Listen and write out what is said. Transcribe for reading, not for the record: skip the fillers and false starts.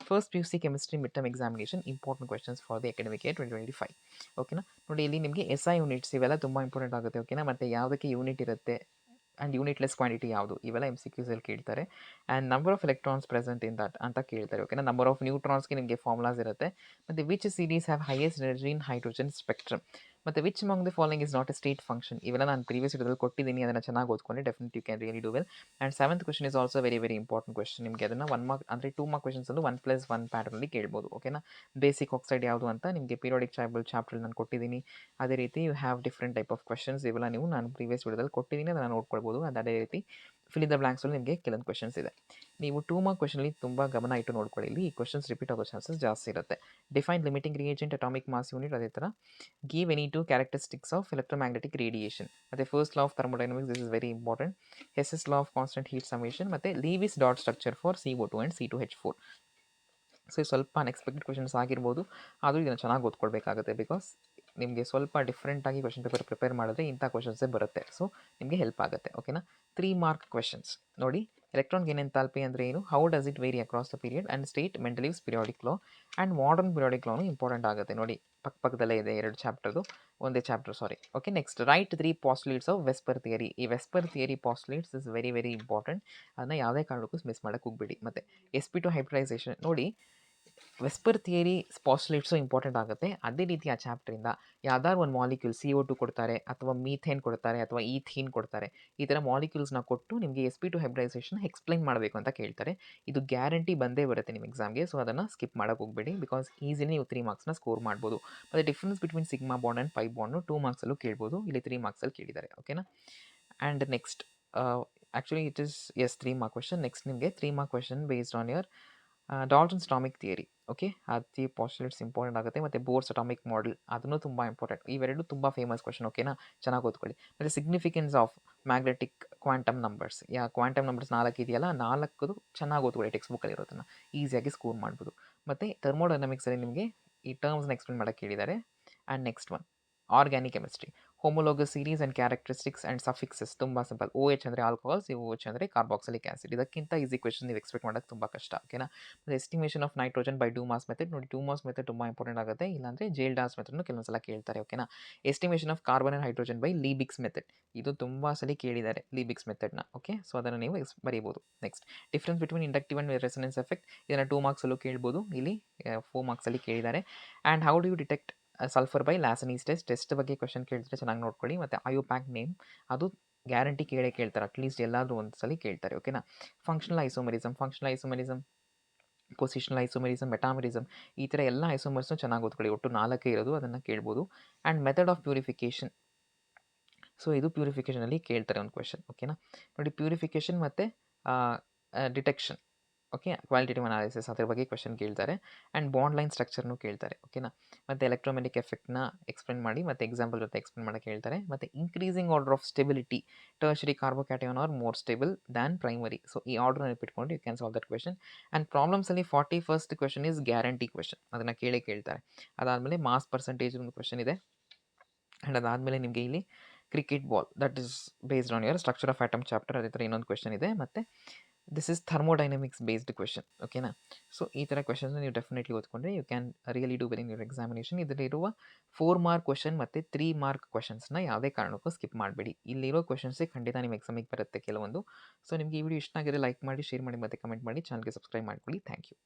First P U C chemistry mid term examination important questions for the academic year 2025. ಓಕೆನಾ. ನೋಡಿ ಇಲ್ಲಿ ನಿಮಗೆ S I units ಇವೆಲ್ಲ ತುಂಬ ಇಂಪಾರ್ಟೆಂಟ್ ಆಗುತ್ತೆ. ಓಕೆನಾ. ಮತ್ತು ಯಾವುದಕ್ಕೆ ಯೂನಿಟ್ ಇರುತ್ತೆ ಆ್ಯಂಡ್ ಯೂನಿಟ್ಲೆಸ್ ಕ್ವಾಂಟಿಟಿ ಯಾವುದು, ಇವೆಲ್ಲ ಎಮ್ ಸಿ ಕ್ಯೂಸಲ್ಲಿ ಕೇಳ್ತಾರೆ. And number of electrons present in that ಅಂತ ಕೇಳ್ತಾರೆ. ಓಕೆನಾ. ನಂಬರ್ ಆಫ್ ನ್ಯೂಟ್ರಾನ್ಸ್ಗೆ ನಿಮಗೆ ಫಾರ್ಮುಲಾಸ್ ಇರುತ್ತೆ. ಮತ್ತು which series have highest energy in hydrogen spectrum, ಮತ್ತು which among the following is not a state function. ಇವೆಲ್ಲ ನಾನು ಪ್ರೀವಿಯಸ್ ವಿಡಿಯೋದಲ್ಲಿ ಕೊಟ್ಟಿದ್ದೀನಿ, ಅದನ್ನು ಚೆನ್ನಾಗಿ ಓದ್ಕೊಂಡೆ definite you can really do well. And seventh question is also very very important question. ನಿಮಗೆ ಅದನ್ನು 1 ಮಾರ್ಕ್ ಅಂದರೆ 2 ಮಾರ್ಕ್ ಕ್ವೆಶನ್ಸಲ್ಲೂ 1+1 ಪ್ಯಾಟರ್ನಲ್ಲಿ ಕೇಳ್ಬೋದು. ಓಕೆನಾ. ಬೇಸಿಕ್ ಆಕ್ಸೈಡ್ ಯಾವುದು ಅಂತ ನಿಮಗೆ ಪೀರಿಯಾಡಿಕ್ ಟೇಬಲ್ ಚಾಪ್ಟ್ರಲ್ಲಿ ನಾನು ಕೊಟ್ಟಿದ್ದೀನಿ. ಅದೇ ರೀತಿ you have different type of questions, ಇವೆಲ್ಲ ನೀವು ನಾನು ಪ್ರೀವಿಯಸ್ ವಿಡಿಯೋದಲ್ಲಿ ಕೊಟ್ಟಿದ್ದೀನಿ, ಅದನ್ನು ನೋಡ್ಕೊಳ್ಬೋದು. ಅದೇ ರೀತಿ ಫಿಲ್ ಇನ್ ದ ಬ್ಲಾಂಕ್ಸಲ್ಲಿ ನಿಮಗೆ ಕೆಲವೊಂದು ಕ್ವೆಶನ್ಸ್ ಇದೆ. ನೀವು 2 ಮಾರ್ಕ್ ಕ್ವೆಶನಲ್ಲಿ ತುಂಬ ಗಮನ ಇಟ್ಟು ನೋಡ್ಕೊಳ್ಳಿ. ಇಲ್ಲಿ ಈ ಕ್ವೆಶನ್ಸ್ ರಿಪೀಟ್ ಆಗೋ ಚಾನ್ಸಸ್ ಜಾಸ್ತಿ ಇರುತ್ತೆ. Define limiting reagent, atomic mass unit, ಅದೇ ಥರ give any two characteristics of electromagnetic radiation, ಮತ್ತು first law of thermodynamics, this is very important. Hess's law of constant heat summation, ಮತ್ತು Lewis dot structure for CO2 and C2H4. So ಸ್ವಲ್ಪ unexpected questions ಆಗಿರ್ಬೋದು, ಆದರೂ ಇದನ್ನು ಚೆನ್ನಾಗಿ ಓದ್ಕೊಳ್ಬೇಕಾಗುತ್ತೆ. Because ನಿಮಗೆ ಸ್ವಲ್ಪ ಡಿಫ್ರೆಂಟಾಗಿ ಕ್ವೆಶನ್ ಪೇಪರ್ ಪ್ರಿಪೇರ್ ಮಾಡಿದ್ರೆ ಇಂಥ ಕ್ವೆಶನ್ಸೇ ಬರುತ್ತೆ. ಸೊ ನಿಮಗೆ ಹೆಲ್ಪ್ ಆಗುತ್ತೆ. ಓಕೆನಾ. 3 ಮಾರ್ಕ್ ಕ್ವೆಶನ್ಸ್ ನೋಡಿ. ಎಲೆಕ್ಟ್ರಾನ್ ಗೇನ್ ಎಂಥಾಲ್ಪಿ ಅಂದರೆ ಏನು, how does it vary across the period, and state Mendeleev's periodic law and modern periodic ಲಾನು ಇಂಪಾರ್ಟೆಂಟ್ ಆಗುತ್ತೆ. ನೋಡಿ ಪಕ್ಕದಲ್ಲೇ ಇದೆ 2 ಚಾಪ್ಟರ್ದು, ಒಂದೇ chapter sorry. Okay. Next write 3 postulates of VSEPR theory. ಈ VSEPR theory postulates is very very important. ಅದನ್ನು ಯಾವುದೇ ಕಾರಣಕ್ಕೂ ಮಿಸ್ ಮಾಡೋಕ್ಕೆ ಹೋಗ್ಬೇಡಿ. ಮತ್ತು sp2 ಹೈಬ್ರಿಡೈಸೇಷನ್ ನೋಡಿ. ವೆಸ್ಪರ್ ಥಿಯರಿ ಪಾಸ್ಟುಲೇಟ್ಸು ಇಂಪಾರ್ಟೆಂಟ್ ಆಗುತ್ತೆ. ಅದೇ ರೀತಿ ಆ ಚಾಪ್ಟರಿಂದ ಯಾವ್ದಾದ್ರು ಒಂದು ಮಾಲಿಕ್ಯೂಲ್ CO2 ಕೊಡ್ತಾರೆ, ಅಥವಾ ಮೀಥೇನ್ ಕೊಡ್ತಾರೆ, ಅಥವಾ ಈಥೀನ್ ಕೊಡ್ತಾರೆ. ಈ ಥರ ಮಾಲಿಕ್ಯೂಲ್ಸ್ನ ಕೊಟ್ಟು ನಿಮಗೆ sp2 ಹೈಬ್ರಿಡೈಸೇಷನ್ ಎಕ್ಸ್ಪ್ಲೈನ್ ಮಾಡಬೇಕು ಅಂತ ಕೇಳ್ತಾರೆ. ಇದು ಗ್ಯಾರಂಟಿ ಬಂದೇ ಬರುತ್ತೆ ನಿಮ್ಮ ಎಕ್ಸಾಮ್ಗೆ. ಸೊ ಅದನ್ನು ಸ್ಕಿಪ್ ಮಾಡೋಕೆ ಹೋಗಬೇಡಿ. ಬಿಕಾಸ್ ಈಸಿಲಿ ನೀವು 3 ಮಾರ್ಕ್ಸ್ನ ಸ್ಕೋರ್ ಮಾಡ್ಬೋದು. ಮತ್ತು difference between sigma bond and pi bond 2 ಮಾರ್ಕ್ಸಲ್ಲೂ ಕೇಳ್ಬೋದು. ಇಲ್ಲಿ 3 ಮಾರ್ಕ್ಸಲ್ಲಿ ಕೇಳಿದ್ದಾರೆ. ಓಕೆನಾ. And next actually it is 3 mark question. Next ನಿಮಗೆ 3 mark question based on your Dalton's atomic theory. Okay. ಅತಿ ಪಾಸ್ಟುಲೇಟ್ಸ್ ಇಂಪಾರ್ಟೆಂಟ್ ಆಗುತ್ತೆ. ಮತ್ತು ಬೋರ್ಸ್ ಅಟಾಮಿಕ್ ಮಾಡೆಲ್ ಅದನ್ನು ತುಂಬ ಇಂಪಾರ್ಟೆಂಟ್. ಇವೆರಡು ತುಂಬ ಫೇಮಸ್ ಕ್ವೆಶನ್. ಓಕೆನಾ. ಚೆನ್ನಾಗಿ ಓದ್ಕೊಳ್ಳಿ. ಮತ್ತು significance of magnetic quantum numbers, quantum numbers 4 ಇದೆಯಲ್ಲ, 4 ಚೆನ್ನಾಗಿ ಓದ್ಕೊಳ್ಳಿ. ಟೆಕ್ಸ್ಟ್ ಬುಕ್ಕಲ್ಲಿ ಇರೋದನ್ನು ಈಸಿಯಾಗಿ ಸ್ಕೋರ್ ಮಾಡ್ಬೋದು. ಮತ್ತು ಥರ್ಮೋಡೈನಮಿಕ್ಸಲ್ಲಿ ನಿಮಗೆ ಈ ಟರ್ಮ್ಸ್ನ ಎಕ್ಸ್ಪ್ಲೇನ್ ಮಾಡೋಕ್ಕೆ ಕೇಳಿದ್ದಾರೆ. And next one organic chemistry, homologous series and characteristics and suffixes. ತುಂಬ ಸಿಂಪಲ್. OH ಅಂದರೆ ಆಲ್ಕೋಹಾಲ್, COH ಅಂದರೆ ಕಾರ್ಬಾಕ್ಸಿಲಿಕ್ ಆಸಿಡ್. ಇದಕ್ಕಿಂತ ಈಸಿ ಕ್ವೆಶನ್ ನೀವು ಎಕ್ಸ್ಪೆಕ್ಟ್ ಮಾಡೋಕ್ಕೆ ತುಂಬ ಕಷ್ಟ. ಓಕೆನಾ. ಮತ್ತು estimation of nitrogen by Dumas method. ನೋಡಿ ಡೂಮಾಸ್ ಮೆಥಡ್ ತುಂಬ ಇಂಪಾರ್ಟೆಂಟ್ ಆಗುತ್ತೆ. ಇಲ್ಲಾಂದರೆ ಜೇಲ್ಡಾಸ್ ಮೆಥಡ್ನು ಕೆಲವೊಂದ್ಸಲ ಕೇಳ್ತಾರೆ. ಓಕೆನಾ. Estimation of carbon and hydrogen by Liebig's method. ಇದು ತುಂಬ ಸಲ ಕೇಳಿದ್ದಾರೆ ಲೀಬಿಕ್ಸ್ ಮೆಥಡ್ನ. ಓಕೆ. ಸೊ ಅದನ್ನು ನೀವು ಬರೀಬೋದು. Next difference between inductive and resonance effect. ಇದನ್ನು 2 ಮಾರ್ಕ್ಸಲ್ಲೂ ಕೇಳ್ಬೋದು. ಇಲ್ಲಿ 4 ಮಾರ್ಕ್ಸಲ್ಲಿ ಕೇಳಿದ್ದಾರೆ. And how do you detect sulphur by Lassaigne's test ಬಗ್ಗೆ ಕ್ವೆಶನ್ ಕೇಳ್ತಾರೆ, ಚೆನ್ನಾಗಿ ನೋಡ್ಕೊಳ್ಳಿ. ಮತ್ತು ಅಯೋಪ್ಯಾಕ್ ನೇಮ್ ಅದು ಗ್ಯಾರಂಟಿ ಕೇಳ್ತಾರೆ. ಅಟ್ಲೀಸ್ಟ್ ಎಲ್ಲಾದರೂ ಒಂದು ಸಲ ಕೇಳ್ತಾರೆ. ಓಕೆನಾ. Functional isomerism, positional isomerism, metamerism, ಈ ಥರ ಎಲ್ಲ ಐಸೋಮರ್ಸ್ನು ಚೆನ್ನಾಗಿ ಓದ್ಕೊಳ್ಳಿ. ಒಟ್ಟು 4 ಇರೋದು, ಅದನ್ನು ಕೇಳ್ಬೋದು. And method of purification. So ಇದು ಪ್ಯೂರಿಫಿಕೇಷನಲ್ಲಿ ಕೇಳ್ತಾರೆ ಒಂದು ಕ್ವೆಶನ್. ಓಕೆನಾ. ನೋಡಿ ಪ್ಯೂರಿಫಿಕೇಷನ್ ಮತ್ತು ಡಿಟೆಕ್ಷನ್. ಓಕೆ. ಕ್ವಾಲಿಟೇಟಿವ್ ಅನಾಲಿಸಿಸ್ ಅದ್ರ ಬಗ್ಗೆ ಕ್ವೆಶನ್ ಕೇಳ್ತಾರೆ. ಆ್ಯಂಡ್ ಬಾಂಡ್ ಲೈನ್ ಸ್ಟ್ರಕ್ಚರ್ನು ಕೇಳ್ತಾರೆ. ಓಕೆನಾ. ಮತ್ತು ಎಲೆಕ್ಟ್ರೋಮೆಟಿಕ್ ಎಫೆಕ್ಟ್ನ ಎಕ್ಸ್ಪ್ಲೇನ್ ಮಾಡಿ ಮತ್ತು ಎಕ್ಸಾಂಪಲ್ ಜೊತೆ ಎಕ್ಸ್ಪ್ಲೇನ್ ಮಾಡೋಕ್ಕೆ ಹೇಳ್ತಾರೆ. ಮತ್ತು increasing order of stability, tertiary carbocation are more stable than primary. So ಈ ಆರ್ಡರ್ನ ನೆನಪಿಟ್ಕೊಂಡು you can solve that question. And ಪ್ರಾಬ್ಲಮ್ಸಲ್ಲಿ 41st question is guarantee question. ಅದನ್ನು ಕೇಳ್ತಾರೆ. ಅದಾದಮೇಲೆ ಮಾಸ್ ಪರ್ಸೆಂಟೇಜ್ ಒಂದು ಕ್ವೆಶನ್ ಇದೆ. ಆ್ಯಂಡ್ ಅದಾದಮೇಲೆ ನಿಮಗೆ ಇಲ್ಲಿ cricket ball, that is based on your structure of atom chapter. ಅದೇ ಥರ ಇನ್ನೊಂದು ಕ್ವೆಶನ್ ಇದೆ. ಮತ್ತು this is thermodynamics based question. ಓಕೆನಾ. ಸೊ ಈ ಥರ ಕ್ವೆಶನ್ಸ್ ನೀವು ಡೆಫಿನೆಟ್ಲಿ ಓದ್ಕೊಂಡ್ರೆ you can really do well in your examination. ಇದರಲ್ಲಿರುವ 4 ಮಾರ್ಕ್ ಕ್ವೆಶನ್ ಮತ್ತು 3 ಮಾರ್ಕ್ ಕ್ವೆಶನ್ಸ್ನ ಯಾವುದೇ ಕಾರಣಕ್ಕೂ ಸ್ಕಿಪ್ ಮಾಡಬೇಡಿ. ಇಲ್ಲಿರೋ ಕ್ವೆಶನ್ಸೇ ಖಂಡಿತ ನಿಮ್ಮ ಎಕ್ಸಾಮಿಗೆ ಬರುತ್ತೆ ಕೆಲವೊಂದು. ಸೊ ನಿಮಗೆ ಈ ವಿಡಿಯೋ ಇಷ್ಟ ಆಗಿದ್ರೆ ಲೈಕ್ ಮಾಡಿ, ಶೇರ್ ಮಾಡಿ ಮತ್ತು ಕಮೆಂಟ್ ಮಾಡಿ. ಚಾನಲ್ಗೆ ಸಬ್ಸ್ಕ್ರೈಬ್ ಮಾಡ್ಕೊಳ್ಳಿ. Thank you.